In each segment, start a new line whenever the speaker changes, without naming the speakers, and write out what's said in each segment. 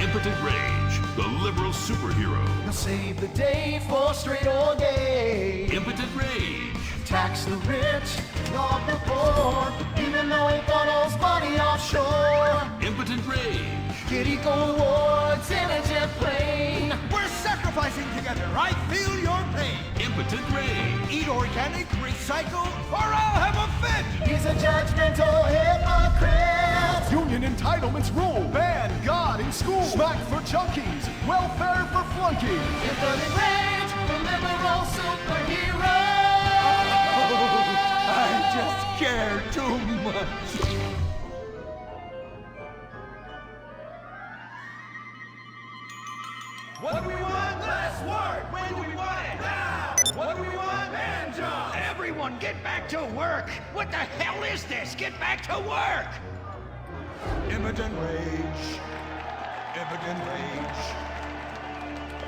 Impotent Rage, the liberal superhero.
He'll save the day for straight or gay.
Impotent Rage.
Tax the rich, rob the poor, even though he funnels money offshore.
Impotent Rage.
Get eco awards in a jet plane.
We're sacrificing together. I feel your pain.
Impotent Rage.
Eat organic, recycle, or I'll have a fit.
He's a judgmental hypocrite.
Union entitlements rule. Ban God in school. Smack for junkies. Welfare for flunkies.
Impotent Rage, the liberal superhero.
I just care too much.
What do we want? Less work! When do we want it? Now! What do we want? Man jobs!
Everyone get back to work! What the hell is this? Get back to work!
Impotent rage. Impotent rage.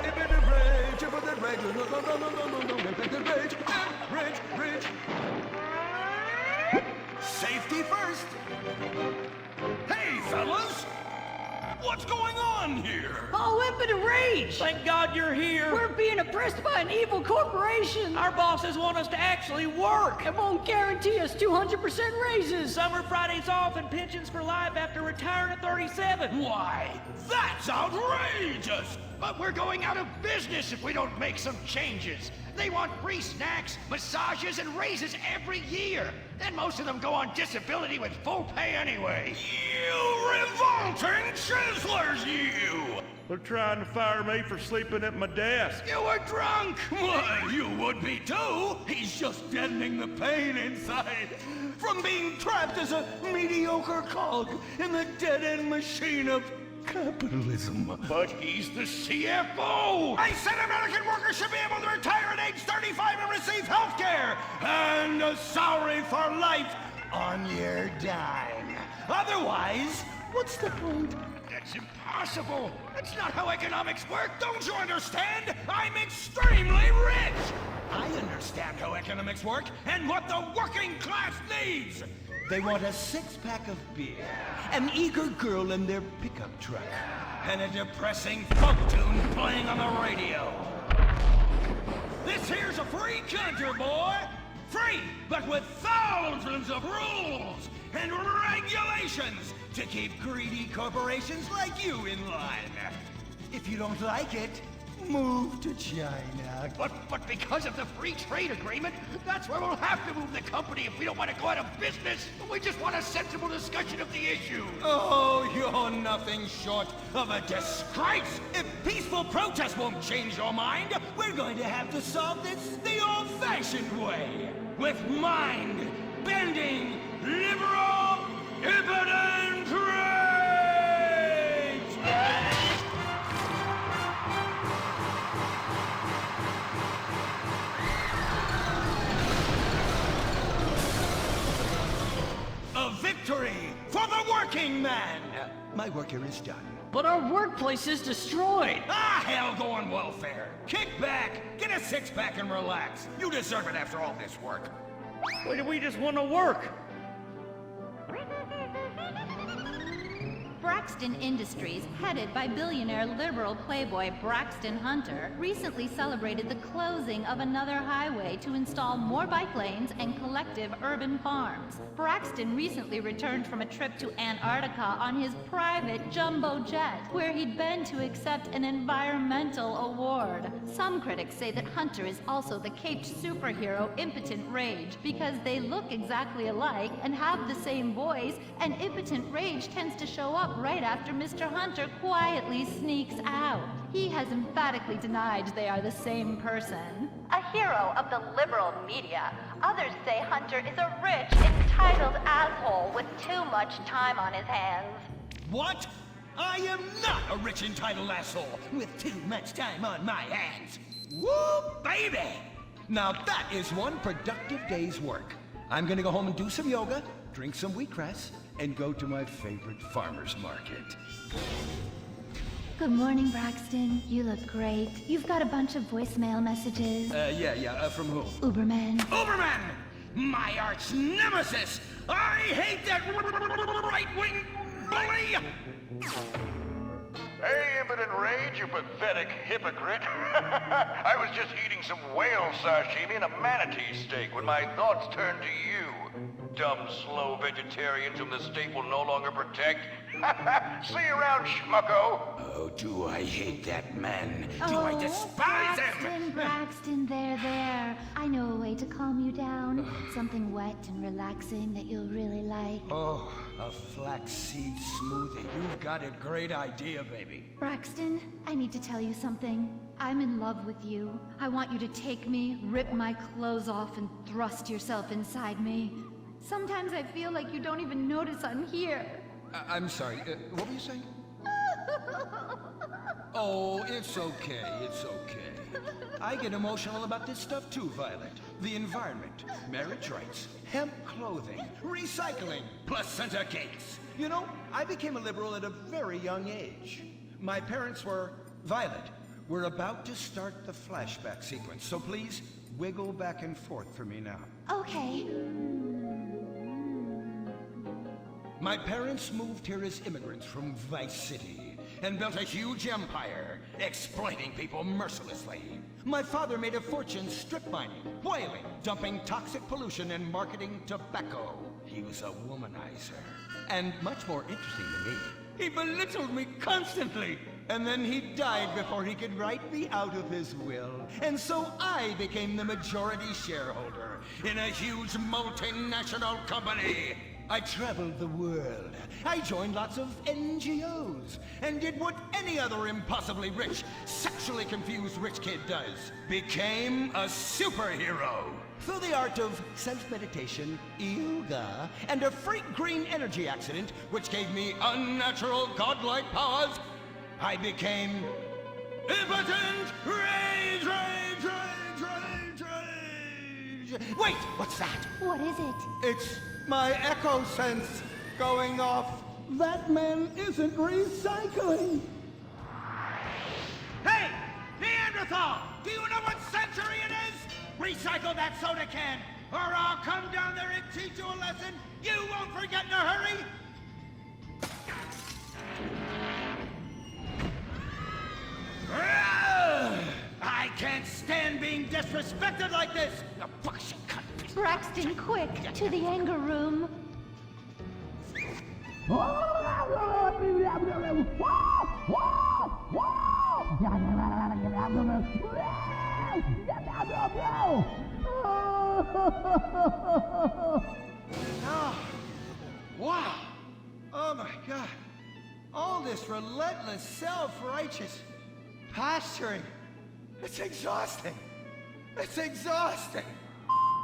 Impotent rage. Impotent rage. No. Impotent rage. Rage. Safety first.
Hey, fellas! What's going on here?
Oh, Impotent Rage!
Thank God you're here.
We're being oppressed by an evil corporation.
Our bosses want us to actually work.
It won't guarantee us 200% raises.
Summer Fridays off and pensions for life after retiring at 37.
Why, that's outrageous!
But we're going out of business if we don't make some changes. They want free snacks, massages, and raises every year. And most of them go on disability with full pay anyway.
You revolting chiselers, you!
They're trying to fire me for sleeping at my desk.
You were drunk! Why, you would be too! He's just deadening the pain inside from being trapped as a mediocre cog in the dead-end machine of capitalism.
But
he's the CFO! I said American workers should be able to retire at age 35 and receive health care! And a salary for life on your dime. Otherwise, what's the point?
That's impossible. That's not how economics work.
Don't you understand? I'm extremely rich! I understand how economics work and what the working class needs! They want a six-pack of beer, an eager girl in their pickup truck, and a depressing folk tune playing on the radio. This here's a free country, boy! Free, but with thousands of rules and regulations to keep greedy corporations like you in line. If you don't like it, move to China.
But because of the free trade agreement, that's where we'll have to move the company if we don't want to go out of business. We just want a sensible discussion of the issue.
Oh, you're nothing short of a disgrace! If peaceful protest won't change your mind, we're going to have to solve this the old-fashioned way. With mind-bending, liberal, impotent rage! A victory for the working man! My work here is done.
But our workplace is destroyed.
Ah, hell, go on welfare. Kick back, get a six-pack and relax. You deserve it after all this work.
We just want to work.
Braxton Industries, headed by billionaire liberal playboy Braxton Hunter, recently celebrated the closing of another highway to install more bike lanes and collective urban farms. Braxton recently returned from a trip to Antarctica on his private jumbo jet, where he'd been to accept an environmental award. Some critics say that Hunter is also the caped superhero Impotent Rage, because they look exactly alike and have the same voice, and Impotent Rage tends to show up right after Mr. Hunter quietly sneaks out. He has emphatically denied they are the same person. A hero of the liberal media, others say Hunter is a rich, entitled asshole with too much time on his hands.
What? I am not a rich entitled asshole with too much time on my hands. Woo, baby! Now that is one productive day's work. I'm gonna go home and do some yoga, drink some wheatgrass, and go to my favorite farmer's market.
Good morning, Braxton. You look great. You've got a bunch of voicemail messages.
From who?
Uberman.
Uberman! My arch nemesis! I hate that right-wing bully!
Hey,
Impotent Rage, you pathetic hypocrite. I was just eating some whale sashimi and a manatee steak when my thoughts turned to you. Dumb, slow vegetarians whom the state will no longer protect. See you around, schmucko.
Oh, do I hate that man? Do I despise him?
Braxton, there. I know a way to calm you down. Something wet and relaxing that you'll really like.
Oh, a flaxseed smoothie. You've got a great idea, baby.
Braxton, I need to tell you something. I'm in love with you. I want you to take me, rip my clothes off, and thrust yourself inside me. Sometimes I feel like you don't even notice I'm here.
I'm sorry, what were you saying? Oh, it's okay, it's okay. I get emotional about this stuff too, Violet. The environment, marriage rights, hemp clothing, recycling, placenta cakes. You know, I became a liberal at a very young age. My parents were... Violet, we're about to start the flashback sequence, so please wiggle back and forth for me now.
Okay.
My parents moved here as immigrants from Vice City and built a huge empire, exploiting people mercilessly. My father made a fortune strip mining, whaling, dumping toxic pollution, and marketing tobacco. He was a womanizer. And much more interesting to me, he belittled me constantly. And then he died before he could write me out of his will. And so I became the majority shareholder in a huge multinational company. I traveled the world. I joined lots of NGOs and did what any other impossibly rich, sexually confused rich kid does. Became a superhero. Through the art of self-meditation, yoga, and a freak green energy accident, which gave me unnatural godlike powers, I became Impotent Rage, Rage, Rage, Rage, Rage. Wait, what's that?
What is it?
It's my echo sense going off. That man isn't recycling. Hey, Neanderthal! Do you know what century it is? Recycle that soda can, or I'll come down there and teach you a lesson you won't forget in a hurry. I can't stand being disrespected like this! The bullshit cunt.
Braxton, quick, to the anger room.
Oh, wow! Oh my God! All this relentless, self-righteous posturing. It's exhausting. It's exhausting.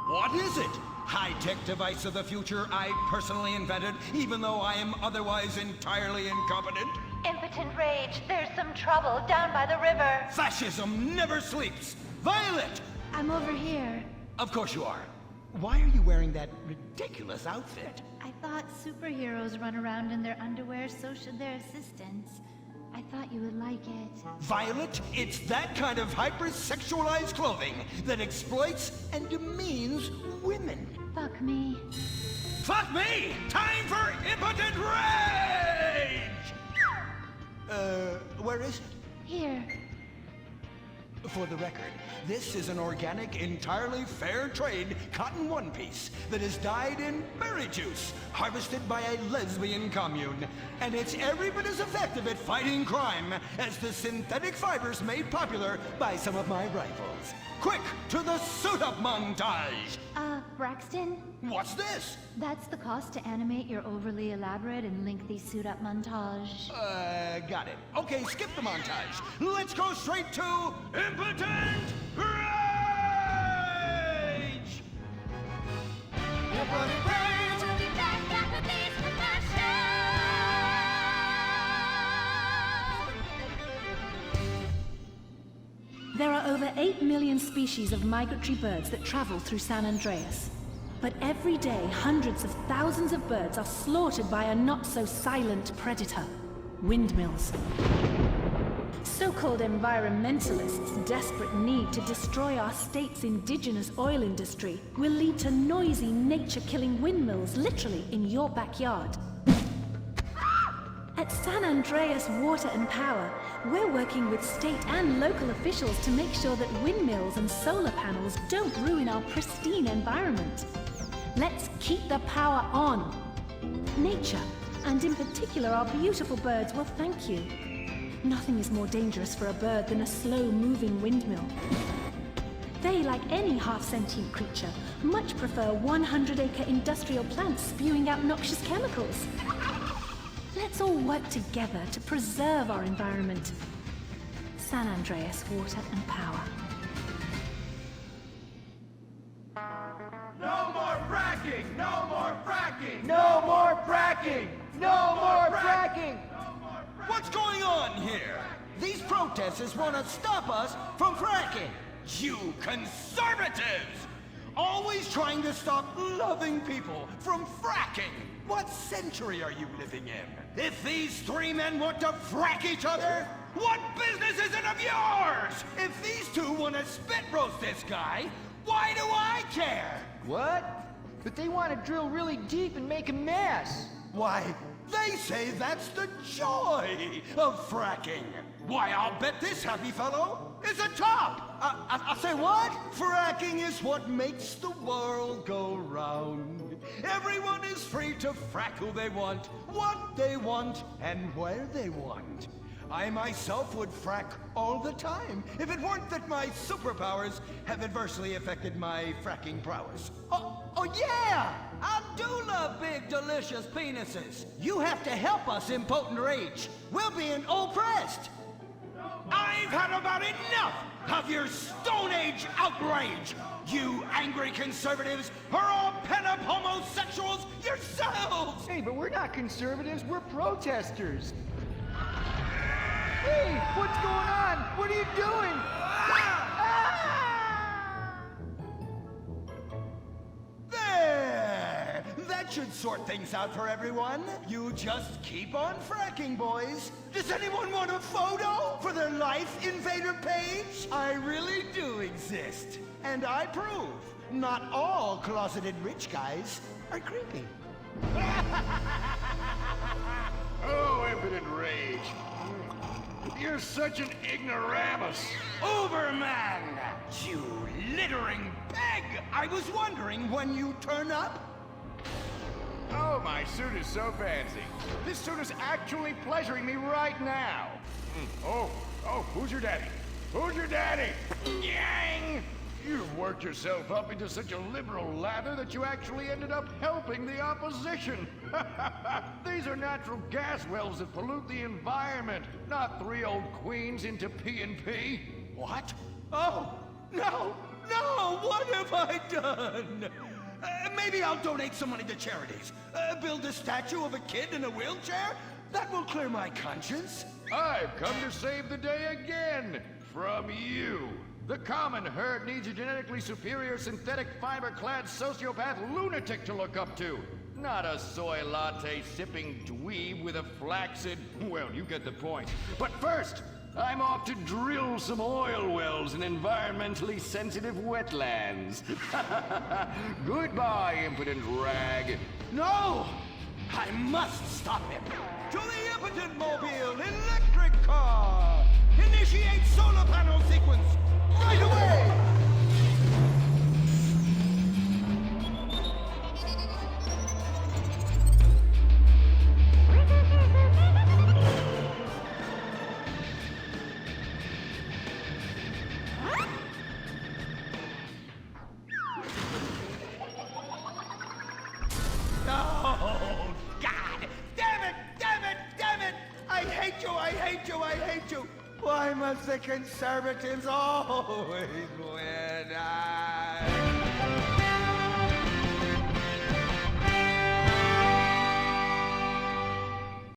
What is it? High-tech device of the future I personally invented, even though I am otherwise entirely incompetent?
Impotent Rage, there's some trouble down by the river.
Fascism never sleeps! Violet!
I'm over here.
Of course you are. Why are you wearing that ridiculous outfit?
I thought superheroes run around in their underwear, so should their assistants. I thought you would like it.
Violet, it's that kind of hypersexualized clothing that exploits and demeans women.
Fuck me.
Fuck me! Time for Impotent Rage! Where is it?
Here.
For the record, this is an organic, entirely fair trade cotton one piece that is dyed in berry juice, harvested by a lesbian commune. And it's every bit as effective at fighting crime as the synthetic fibers made popular by some of my rivals. Quick, to the suit-up montage!
Braxton?
What's this?
That's the cost to animate your overly elaborate and lengthy suit-up montage.
Got it. Okay, skip the montage. Let's go straight to Impotent Rage!
Impotent Rage!
We'll be back after these commercials.
There are over 8 million species of migratory birds that travel through San Andreas. But every day, hundreds of thousands of birds are slaughtered by a not-so-silent predator, windmills. So-called environmentalists' desperate need to destroy our state's indigenous oil industry will lead to noisy, nature-killing windmills literally in your backyard. At San Andreas Water and Power, we're working with state and local officials to make sure that windmills and solar panels don't ruin our pristine environment. Let's keep the power on. Nature, and in particular our beautiful birds, will thank you. Nothing is more dangerous for a bird than a slow-moving windmill. They, like any half-sentient creature, much prefer 100-acre industrial plants spewing out noxious chemicals. Let's all work together to preserve our environment. San Andreas Water and Power.
No more fracking! No more fracking!
No more fracking! No more fracking! What's going on here? These protesters want to stop us from fracking. You conservatives! Always trying to stop loving people from fracking. What century are you living in? If these three men want to frack each other, what business is it of yours? If these two want to spit roast this guy, why do I care?
What? But they want to drill really deep and make a mess.
Why, they say that's the joy of fracking. Why, I'll bet this happy fellow is a top. I say what? Fracking is what makes the world go round. Everyone is free to frack who they want, what they want, and where they want. I myself would frack all the time if it weren't that my superpowers have adversely affected my fracking prowess. Oh yeah! I do love big, delicious penises. You have to help us, Impotent Rage. We're being oppressed. I've had about enough of your Stone Age outrage. You angry conservatives are all pent-up homosexuals yourselves.
Hey, but we're not conservatives, we're protesters. Hey, what's going on? What are you doing?
There! That should sort things out for everyone. You just keep on fracking, boys. Does anyone want a photo for their Life Invader page? I really do exist. And I prove not all closeted rich guys are creepy.
Oh, Impotent Rage. You're such an ignoramus.
Uberman! You littering peg! I was wondering when you turn up.
Oh, my suit is so fancy. This suit is actually pleasuring me right now. Oh, who's your daddy? Who's your daddy? Yang! You've worked yourself up into such a liberal lather that you actually ended up helping the opposition. These are natural gas wells that pollute the environment, not three old queens into P&P.
What? Oh, no, what have I done? Maybe I'll donate some money to charities. Build a statue of a kid in a wheelchair? That will clear my conscience.
I've come to save the day again from you. The common herd needs a genetically superior synthetic fiber-clad sociopath lunatic to look up to. Not a soy latte sipping dweeb with a flaccid... Well, you get the point. But first, I'm off to drill some oil wells in environmentally sensitive wetlands. Goodbye, impotent rag.
No! I must stop him. To the Impotent Mobile electric car! Initiate solar panel sequence! Right away! Oh, God! Damn it! I hate you! Why must the conservatives always win?